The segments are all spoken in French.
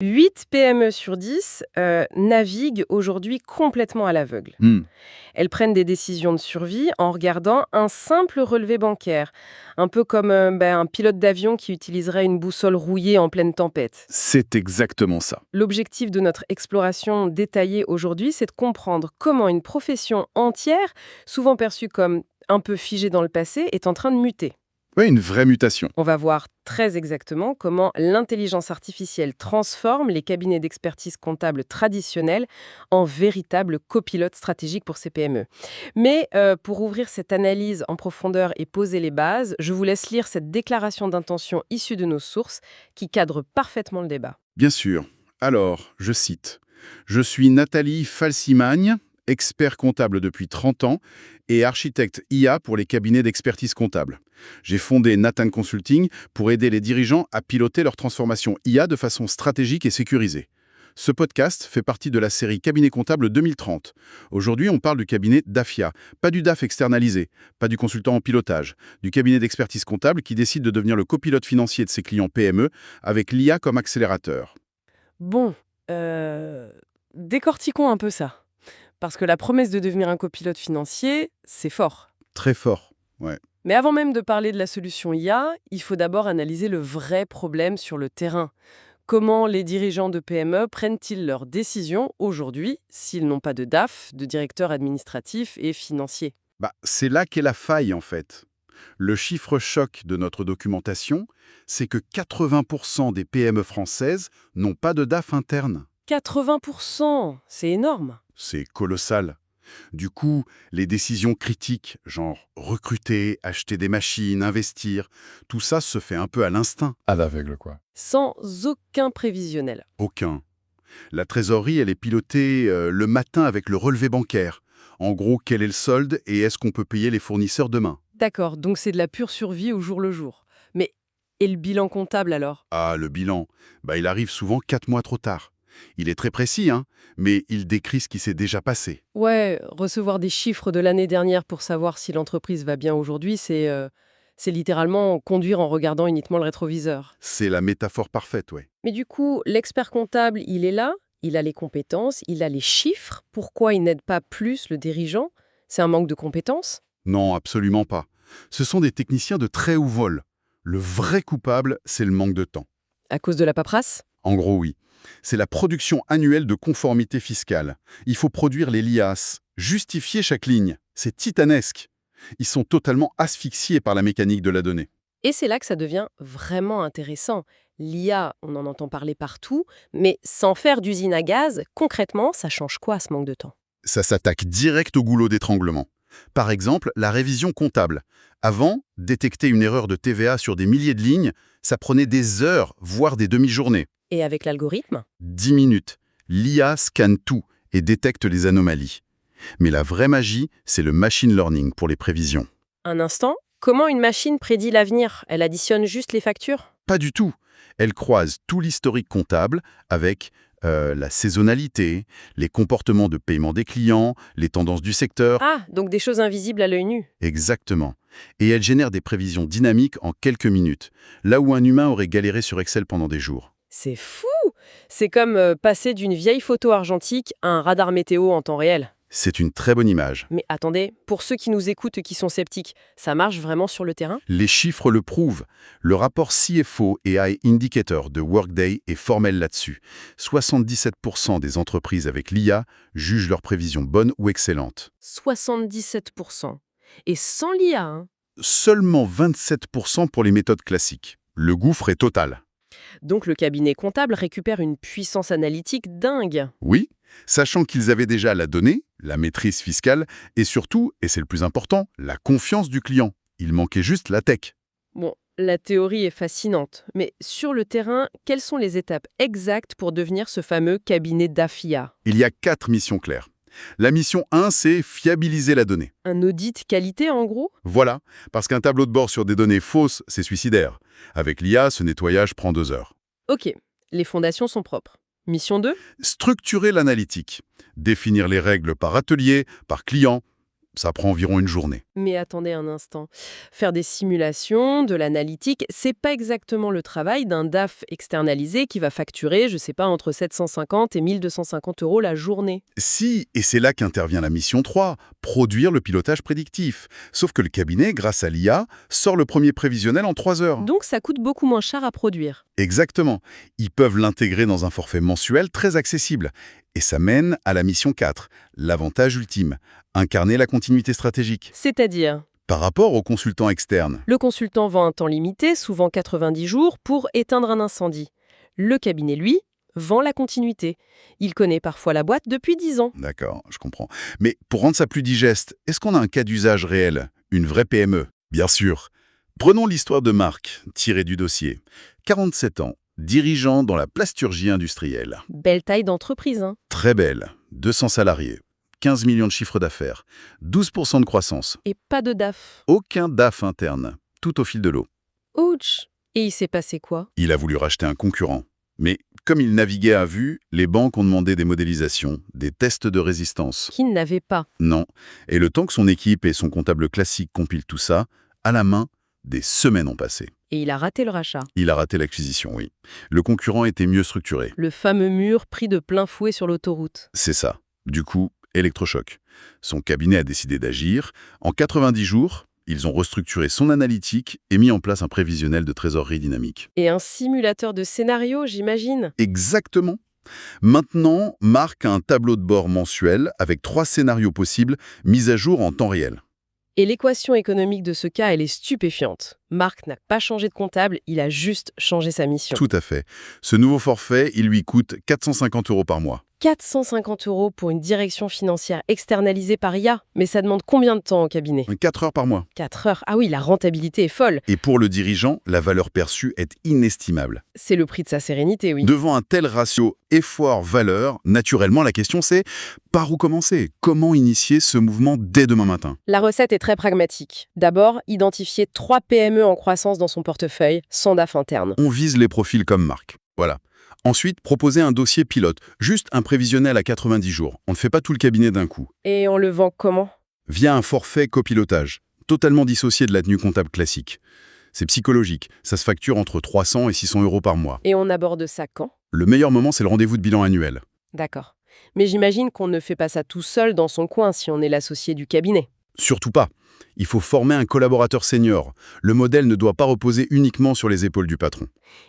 8 PME sur 10 naviguent aujourd'hui complètement à l'aveugle. Hmm. Elles prennent des décisions de survie en regardant un simple relevé bancaire, un peu comme un pilote d'avion qui utiliserait une boussole rouillée en pleine tempête. C'est exactement ça. L'objectif de notre exploration détaillée aujourd'hui, c'est de comprendre comment une profession entière, souvent perçue comme un peu figée dans le passé, est en train de muter. Oui, une vraie mutation. On va voir très exactement comment l'intelligence artificielle transforme les cabinets d'expertise comptable traditionnels en véritables copilotes stratégiques pour ces PME. Mais pour ouvrir cette analyse en profondeur et poser les bases, je vous laisse lire cette déclaration d'intention issue de nos sources qui cadre parfaitement le débat. Bien sûr. Alors, je cite. Je suis Nathalie Falsimagne, expert comptable depuis 30 ans et architecte IA pour les cabinets d'expertise comptable. J'ai fondé Nathan Consulting pour aider les dirigeants à piloter leur transformation IA de façon stratégique et sécurisée. Ce podcast fait partie de la série Cabinet comptable 2030. Aujourd'hui, on parle du cabinet DAFIA, pas du DAF externalisé, pas du consultant en pilotage, du cabinet d'expertise comptable qui décide de devenir le copilote financier de ses clients PME avec l'IA comme accélérateur. Bon, décortiquons un peu ça. Parce que la promesse de devenir un copilote financier, c'est fort. Très fort, ouais. Mais avant même de parler de la solution IA, il faut d'abord analyser le vrai problème sur le terrain. Comment les dirigeants de PME prennent-ils leurs décisions aujourd'hui s'ils n'ont pas de DAF, de directeur administratif et financier? C'est là qu'est la faille, en fait. Le chiffre choc de notre documentation, c'est que 80% des PME françaises n'ont pas de DAF interne. 80%, c'est énorme. C'est colossal. Du coup, les décisions critiques, genre recruter, acheter des machines, investir, tout ça se fait un peu à l'instinct. À l'aveugle, quoi. Sans aucun prévisionnel. Aucun. La trésorerie, elle est pilotée le matin avec le relevé bancaire. En gros, quel est le solde et est-ce qu'on peut payer les fournisseurs demain? D'accord, donc c'est de la pure survie au jour le jour. Mais, et le bilan comptable alors? Ah, le bilan, il arrive souvent 4 mois trop tard. Il est très précis, hein, mais il décrit ce qui s'est déjà passé. Ouais, recevoir des chiffres de l'année dernière pour savoir si l'entreprise va bien aujourd'hui, c'est littéralement conduire en regardant uniquement le rétroviseur. C'est la métaphore parfaite, ouais. Mais du coup, l'expert comptable, il est là, il a les compétences, il a les chiffres. Pourquoi il n'aide pas plus le dirigeant? C'est un manque de compétences? Non, absolument pas. Ce sont des techniciens de très haut vol. Le vrai coupable, c'est le manque de temps. À cause de la paperasse? En gros, oui. C'est la production annuelle de conformité fiscale. Il faut produire les liasses, justifier chaque ligne. C'est titanesque. Ils sont totalement asphyxiés par la mécanique de la donnée. Et c'est là que ça devient vraiment intéressant. L'IA, on en entend parler partout, mais sans faire d'usine à gaz, concrètement, ça change quoi ce manque de temps? Ça s'attaque direct au goulot d'étranglement. Par exemple, la révision comptable. Avant, détecter une erreur de TVA sur des milliers de lignes, ça prenait des heures, voire des demi-journées. Et avec l'algorithme? 10 minutes. L'IA scanne tout et détecte les anomalies. Mais la vraie magie, c'est le machine learning pour les prévisions. Un instant, comment une machine prédit l'avenir? Elle additionne juste les factures? Pas du tout. Elle croise tout l'historique comptable avec la saisonnalité, les comportements de paiement des clients, les tendances du secteur. Ah, donc des choses invisibles à l'œil nu. Exactement. Et elle génère des prévisions dynamiques en quelques minutes, là où un humain aurait galéré sur Excel pendant des jours. C'est fou! C'est comme passer d'une vieille photo argentique à un radar météo en temps réel. C'est une très bonne image. Mais attendez, pour ceux qui nous écoutent et qui sont sceptiques, ça marche vraiment sur le terrain? Les chiffres le prouvent. Le rapport CFO AI Indicator de Workday est formel là-dessus. 77% des entreprises avec l'IA jugent leurs prévisions bonnes ou excellentes. 77%. Et sans l'IA, hein? Seulement 27% pour les méthodes classiques. Le gouffre est total. Donc le cabinet comptable récupère une puissance analytique dingue. Oui, sachant qu'ils avaient déjà la donnée, la maîtrise fiscale, et surtout, et c'est le plus important, la confiance du client. Il manquait juste la tech. Bon, la théorie est fascinante, mais sur le terrain, quelles sont les étapes exactes pour devenir ce fameux cabinet d'AFIA? Il y a 4 missions claires. La mission 1, c'est fiabiliser la donnée. Un audit qualité en gros? Voilà, parce qu'un tableau de bord sur des données fausses, c'est suicidaire. Avec l'IA, ce nettoyage prend 2 heures. Ok, les fondations sont propres. Mission 2? Structurer l'analytique. Définir les règles par atelier, par client. ça prend environ une journée. Mais attendez un instant. Faire des simulations, de l'analytique, c'est pas exactement le travail d'un DAF externalisé qui va facturer, je sais pas, entre 750 et 1250 euros la journée. Si, et c'est là qu'intervient la mission 3, produire le pilotage prédictif. Sauf que le cabinet, grâce à l'IA, sort le premier prévisionnel en 3 heures. Donc ça coûte beaucoup moins cher à produire. Exactement. Ils peuvent l'intégrer dans un forfait mensuel très accessible. Et ça mène à la mission 4, l'avantage ultime, incarner la continuité stratégique. C'est-à-dire, Par rapport aux consultants externes, le consultant vend un temps limité, souvent 90 jours, pour éteindre un incendie. Le cabinet, lui, vend la continuité. Il connaît parfois la boîte depuis 10 ans. d'accord, je comprends. Mais pour rendre ça plus digeste, est-ce qu'on a un cas d'usage réel, une vraie PME? Bien sûr. Prenons l'histoire de Marc, tiré du dossier. 47 ans, dirigeant dans la plasturgie industrielle. Belle taille d'entreprise, hein. Très belle, 200 salariés, 15 millions de chiffre d'affaires, 12% de croissance, Et pas de DAF. aucun DAF interne, tout au fil de l'eau. Ouch! Et il s'est passé quoi? Il a voulu racheter un concurrent. Mais comme il naviguait à vue, les banques ont demandé des modélisations, des tests de résistance. Qui n'avait pas. Non. Et le temps que son équipe et son comptable classique compilent tout ça, à la main, des semaines ont passé. Et il a raté le rachat. Il a raté l'acquisition, oui. Le concurrent était mieux structuré. Le fameux mur pris de plein fouet sur l'autoroute. C'est ça. Du coup, électrochoc. Son cabinet a décidé d'agir. En 90 jours, ils ont restructuré son analytique et mis en place un prévisionnel de trésorerie dynamique. Et un simulateur de scénario, j'imagine. Exactement. Maintenant, Marc a un tableau de bord mensuel avec 3 scénarios possibles mis à jour en temps réel. Et l'équation économique de ce cas, elle est stupéfiante. Marc n'a pas changé de comptable, il a juste changé sa mission. Tout à fait. Ce nouveau forfait, il lui coûte 450 € par mois. 450 euros pour une direction financière externalisée par IA. Mais ça demande combien de temps au cabinet? 4 heures par mois. 4 heures. Ah oui, la rentabilité est folle. Et pour le dirigeant, la valeur perçue est inestimable. C'est le prix de sa sérénité, oui. Devant un tel ratio effort-valeur, naturellement, la question c'est par où commencer? Comment initier ce mouvement dès demain matin? La recette est très pragmatique. D'abord, identifier 3 PME en croissance dans son portefeuille, sans DAF interne. On vise les profils comme Marc. Voilà. Ensuite, proposer un dossier pilote, juste un prévisionnel à 90 jours. On ne fait pas tout le cabinet d'un coup. Et on le vend comment? Via un forfait copilotage, totalement dissocié de la tenue comptable classique. C'est psychologique, ça se facture entre 300 et 600 € par mois. Et on aborde ça quand? Le meilleur moment, c'est le rendez-vous de bilan annuel. D'accord. Mais j'imagine qu'on ne fait pas ça tout seul dans son coin si on est l'associé du cabinet. Surtout pas. Il faut former un collaborateur senior. Le modèle ne doit pas reposer uniquement sur les épaules du patron.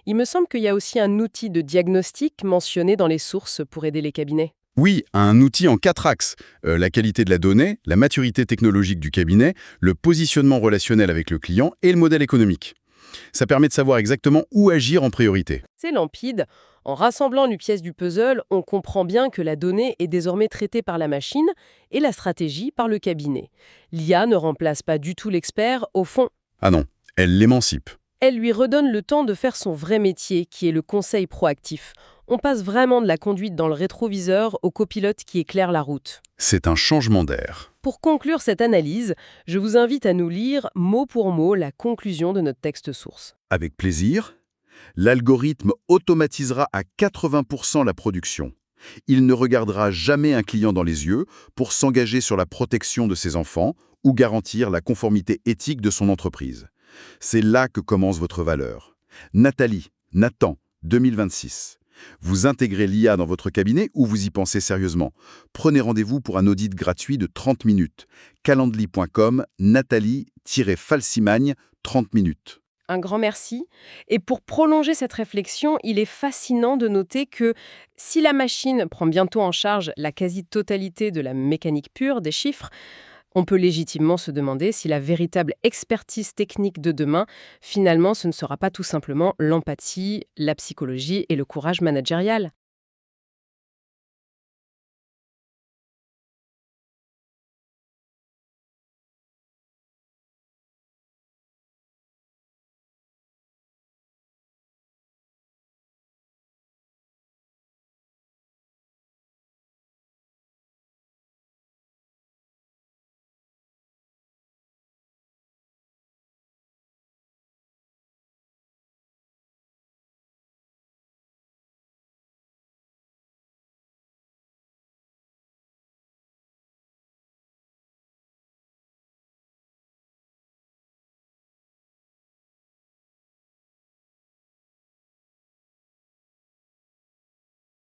Il me semble qu'il y a aussi un outil de diagnostic mentionné dans les sources pour aider les cabinets. Oui, un outil en 4 axes. La qualité de la donnée, la maturité technologique du cabinet, le positionnement relationnel avec le client et le modèle économique. Ça permet de savoir exactement où agir en priorité. C'est limpide. En rassemblant les pièces du puzzle, on comprend bien que la donnée est désormais traitée par la machine et la stratégie par le cabinet. L'IA ne remplace pas du tout l'expert, au fond, Ah non, elle l'émancipe. elle lui redonne le temps de faire son vrai métier, qui est le conseil proactif. On passe vraiment de la conduite dans le rétroviseur au copilote qui éclaire la route. C'est un changement d'air. Pour conclure cette analyse, je vous invite à nous lire mot pour mot la conclusion de notre texte source. Avec plaisir, l'algorithme automatisera à 80% la production. Il ne regardera jamais un client dans les yeux pour s'engager sur la protection de ses enfants ou garantir la conformité éthique de son entreprise. C'est là que commence votre valeur. Nathalie, Nathan, 2026. Vous intégrez l'IA dans votre cabinet ou vous y pensez sérieusement? Prenez rendez-vous pour un audit gratuit de 30 minutes. Calendly.com, Nathalie-Falsimagne, 30 minutes. Un grand merci. Et pour prolonger cette réflexion, il est fascinant de noter que si la machine prend bientôt en charge la quasi-totalité de la mécanique pure des chiffres, on peut légitimement se demander si la véritable expertise technique de demain, finalement, ce ne sera pas tout simplement l'empathie, la psychologie et le courage managérial.